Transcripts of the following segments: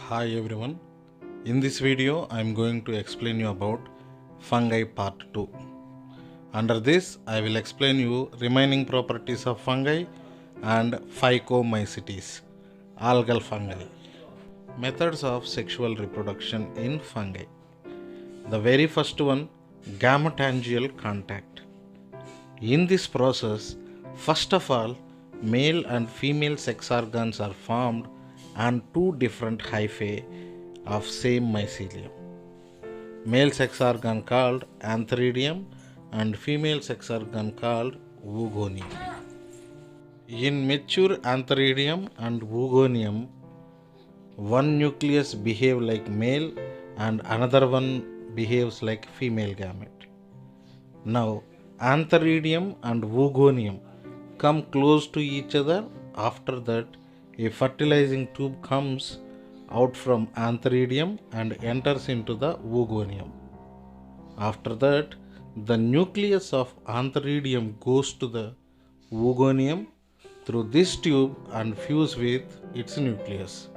Hi everyone. In this video I am going to explain you about fungi part 2. Under this I will explain you remaining properties of fungi and Phycomycetes, algal fungi. Methods of sexual reproduction in fungi. The very first one, gametangial contact. In this process, first of all, male and female sex organs are formed on two different hyphae of same mycelium. Male sex organ called antheridium and female sex organ called woogonium. In mature antheridium and woogonium, one nucleus behaves like male and another one behaves like female gamete. Now, antheridium and woogonium come close to each other. After that, a fertilizing tube comes out from antheridium and enters into the woogonium. After that, the nucleus of antheridium goes to the woogonium through this tube and fuse with its nucleus,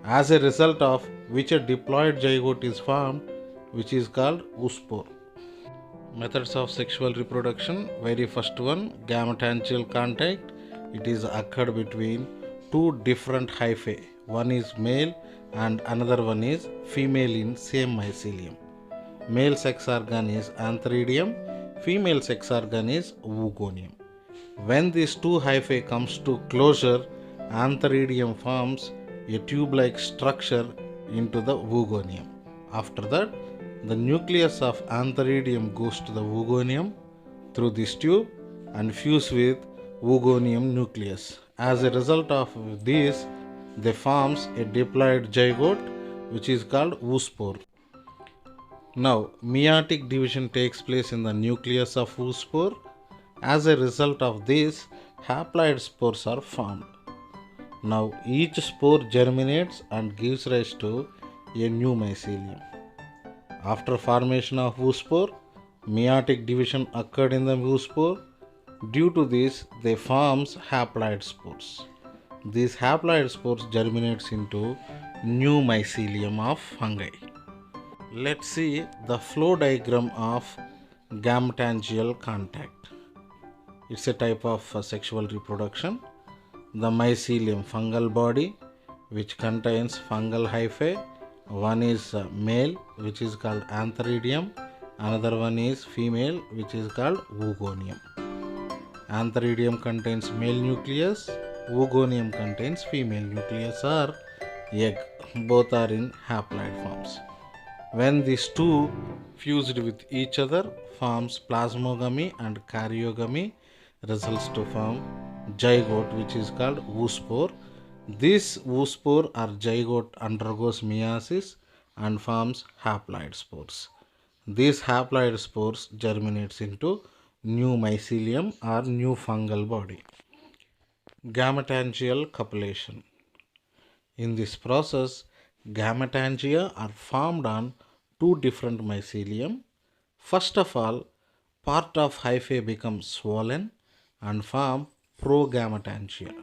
as a result of which a diploid zygote is formed, which is called oospore. Methods of sexual reproduction. Very first one, gametangial contact. It is occurred between two different hyphae. One is male and another one is female in same mycelium. Male sex organ is antheridium, female sex organ is woogonium. When these two hyphae comes to closure, antheridium forms a tube-like structure into the woogonium. After that, the nucleus of antheridium goes to the woogonium through this tube and fuse with woogonium nucleus. As a result of this, they forms a diploid zygote which is called oospore. Now, meiotic division takes place in the nucleus of oospore. As a result of this, haploid spores are formed. Now, each spore germinates and gives rise to a new mycelium. After formation of oospore, meiotic division occurred in the oospore. Due to this, they forms haploid spores. These haploid spores germinates into new mycelium of fungi. Let's see the flow diagram of gametangial contact. It's a type of sexual reproduction. The mycelium, fungal body, which contains fungal hyphae. One is male, which is called antheridium. Another one is female, which is called woogonium. Antheridium contains male nucleus. Woogonium contains female nucleus or egg. Both are in haploid forms. When these two fused with each other forms plasmogamy and karyogamy, results to form zygote, which is called oospore. This oospore or zygote undergoes meiosis and forms haploid spores. These haploid spores germinates into new mycelium or new fungal body. Gametangial copulation. In this process, gametangia are formed on two different mycelium. First of all, part of hyphae becomes swollen and form progametangia.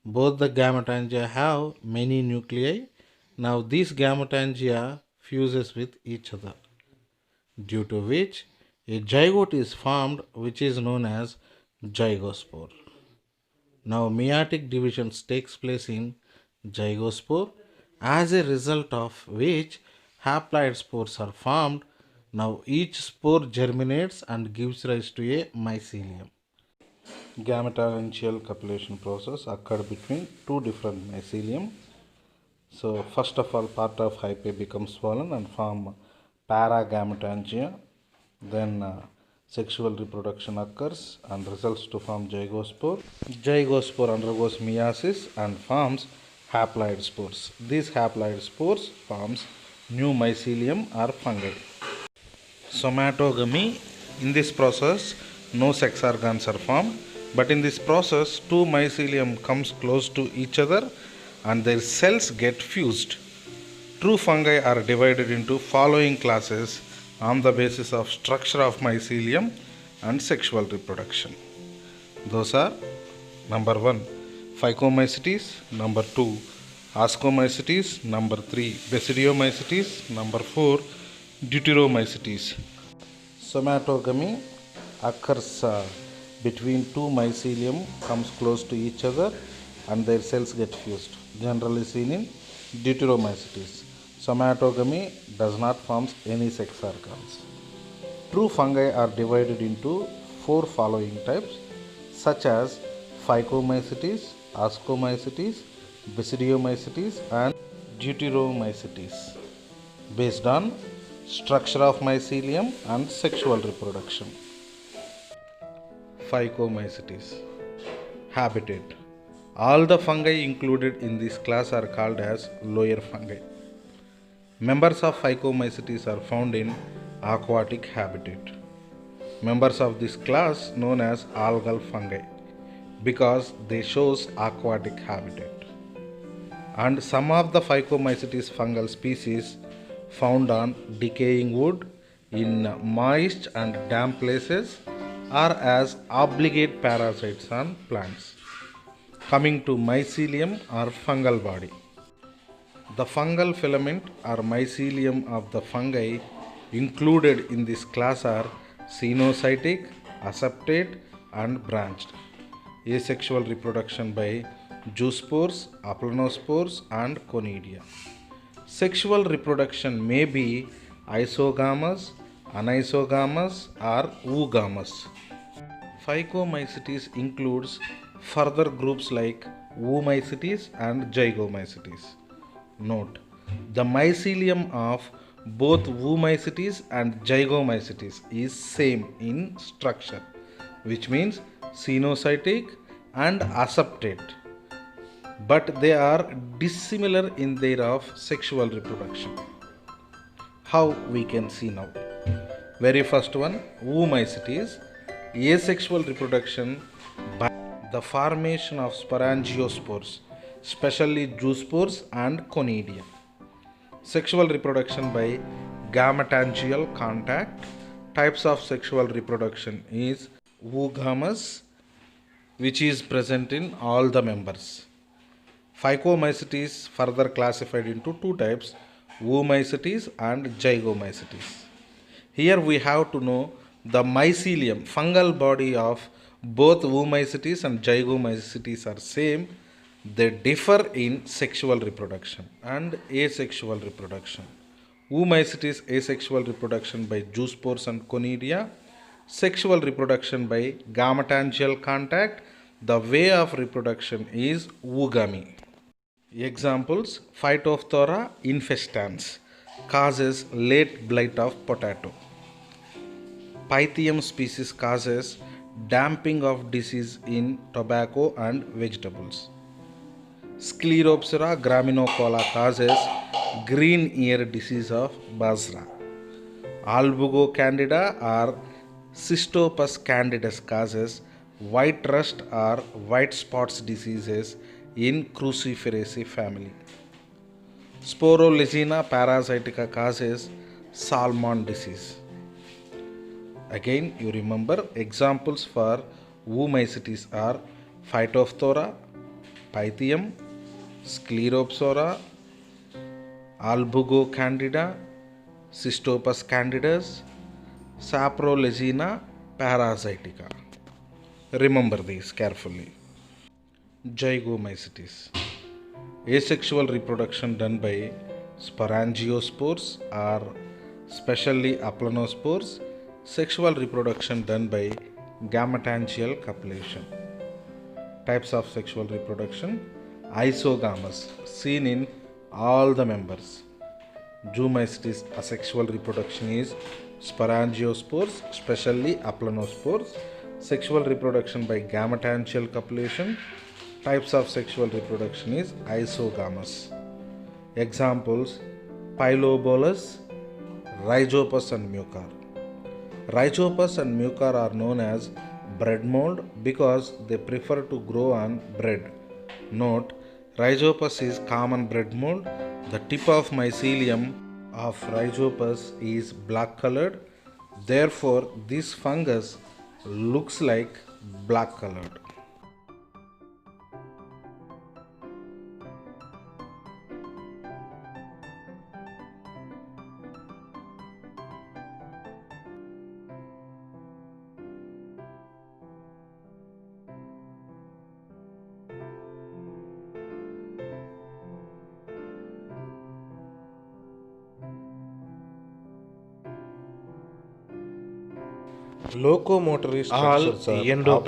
Both the gametangia have many nuclei. Now these gametangia fuses with each other, due to which a zygote is formed, which is known as zygospore. Now meiotic division takes place in zygospore, as a result of which haploid spores are formed. Now each spore germinates and gives rise to a mycelium. Gametangial copulation process occurred between two different mycelium. So first of all, part of hyphae becomes swollen and form paragametangia. Then sexual reproduction occurs and results to form zygospore. Zygospore undergoes meiosis and forms haploid spores. These haploid spores forms new mycelium or fungi. Somatogamy. In this process, no sex organs are formed, but in this process, two mycelium comes close to each other and their cells get fused. True fungi are divided into following classes on the basis of structure of mycelium and sexual reproduction. Those are: number 1, Phycomycetes; number 2, Ascomycetes. Number 3, Basidiomycetes. Number 4, Deuteromycetes. Somatogamy occurs between two mycelium comes close to each other and their cells get fused. Generally seen in Deuteromycetes. Somatogamy does not form any sex organs. True fungi are divided into four following types such as Phycomycetes, Ascomycetes, Basidiomycetes and Deuteromycetes based on structure of mycelium and sexual reproduction. Phycomycetes. Habitat. All the fungi included in this class are called as lower fungi. Members of Phycomycetes are found in aquatic habitat. Members of this class known as algal fungi because they shows aquatic habitat. And some of the Phycomycetes fungal species found on decaying wood in moist and damp places are as obligate parasites on plants. Coming to mycelium or fungal body. The fungal filament or mycelium of the fungi included in this class are cenocytic, aseptate and branched. Asexual reproduction by zoospores, aplanospores and conidia. Sexual reproduction may be isogamous, anisogamous or oogamous. Phycomycetes includes further groups like oomycetes and zygomycetes. Note, the mycelium of both oomycetes and zygomycetes is same in structure, which means cenocytic and aseptate, but they are dissimilar in their of sexual reproduction. How we can see now? Very first one, oomycetes, asexual reproduction by the formation of sporangiospores, especially zoospores and conidia. Sexual reproduction by gametangial contact. Types of sexual reproduction is oogamous, which is present in all the members. Phycomycetes further classified into two types, oomycetes and zygomycetes. Here we have to know the mycelium, fungal body of both oomycetes and zygomycetes are same. They differ in sexual reproduction and asexual reproduction. Oomycetes asexual reproduction by zoospores and conidia, sexual reproduction by gametangial contact. The way of reproduction is oogamy. Examples: Phytophthora infestans causes late blight of potato. Pythium species causes damping of disease in tobacco and vegetables. Scleropsera graminocola causes green ear disease of basra. Albugo candida or Cystopus candidus causes white rust or white spots diseases in Cruciferaceae family. Sporolizina parasitica causes salmon disease. Again, you remember examples for oomycetes are Phytophthora, Pythium, Scleropsera, Albugo candida, Cystopus candidus, Saprolizina parasitica. Remember these carefully. Zygomycetes. Asexual reproduction done by sporangiospores or specially aplanospores. Sexual reproduction done by gametangial copulation. Types of sexual reproduction: isogamous, seen in all the members. Zoomycetes asexual reproduction is sporangiospores, especially aplanospores. Sexual reproduction by gametangial copulation. Types of sexual reproduction is isogamous. Examples: Pylobolus, Rhizopus and Mucor. Rhizopus and Mucor are known as bread mold because they prefer to grow on bread. Note, Rhizopus is common bread mold. The tip of mycelium of Rhizopus is black colored. Therefore, this fungus looks like black colored. Locomotory All structures are endoparasites